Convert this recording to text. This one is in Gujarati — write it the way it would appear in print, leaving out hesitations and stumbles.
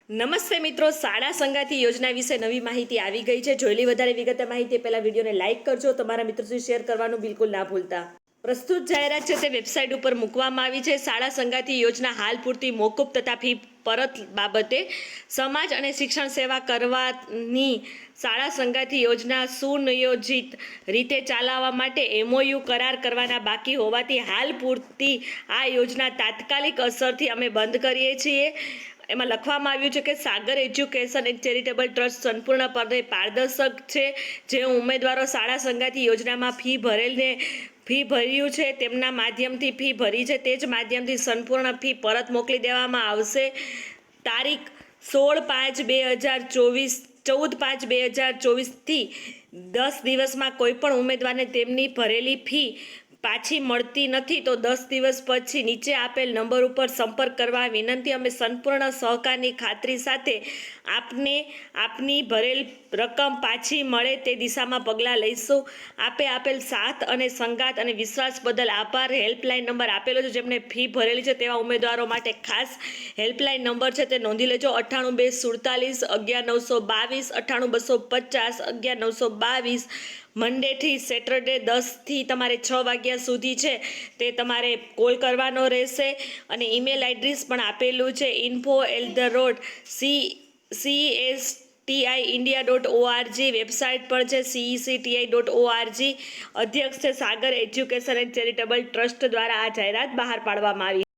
નમસ્તે મિત્રો, શાળા સંગાતી યોજના વિશે નવી માહિતી આવી ગઈ છે। જોઈ લી વધારે વિગતે માહિતી પહેલા વિડીયોને લાઇક કરજો, તમારા મિત્રો સુધી શેર કરવાનું બિલકુલ ના ભૂલતા। પ્રસ્તુત જાહેરાત છે તે વેબસાઇટ ઉપર મૂકવામાં આવી છે। શાળા સંગાતી યોજના હાલ પૂરતી મોકૂફ તથા ફી પરત બાબતે સમાજ અને શિક્ષણ સેવા કરવાની શાળા સંગાતી યોજના સુનિયોજિત રીતે ચલાવવા માટે MOU કરાર કરવાના બાકી હોવાથી હાલ પૂરતી આ યોજના તાત્કાલિક અસરથી અમે બંધ કરીએ છીએ। એમાં લખવામાં આવ્યું છે કે સાગર એજ્યુકેશન એન્ડ ચેરિટેબલ ટ્રસ્ટ સંપૂર્ણપણે પારદર્શક છે। જે ઉમેદવારો શાળા સંગાતી યોજનામાં ફી ભર્યું છે તેમના માધ્યમથી ફી ભરી છે તે જ માધ્યમથી સંપૂર્ણ ફી પરત મોકલી દેવામાં આવશે। તારીખ 14/5/2024 10 દિવસમાં કોઈપણ ઉમેદવારને તેમની ભરેલી ફી પાછી મળતી નથી તો 10 દિવસ પછી નીચે આપેલ નંબર ઉપર સંપર્ક કરવા વિનંતી। અમે સંપૂર્ણ સહકારની ખાતરી સાથે આપની ભરેલ રકમ પાછી મળે તે દિશામાં પગલાં લઈશું। આપે આપેલ સાથ અને સંગાત અને વિશ્વાસ બદલ આભાર। હેલ્પલાઇન નંબર આપેલો છે, જેમને ફી ભરેલી છે તેવા ઉમેદવારો માટે ખાસ હેલ્પલાઇન નંબર છે તે નોંધી લેજો। 98 247 11922 98 250 11922। મંડેથી સેટરડે 10 થી તમારે 6 વાગ્યા સુધી છે તે તમારે કોલ કરવાનો રહેશે। અને ઈમેલ એડ્રેસ પણ આપેલું છે info@cestiindia.org વેબસાઇટ પર છે cesti.org। અધ્યક્ષ છે સાગર એજ્યુકેશન એન્ડ ચેરિટેબલ ટ્રસ્ટ દ્વારા આ જાહેરાત બહાર પાડવામાં આવી।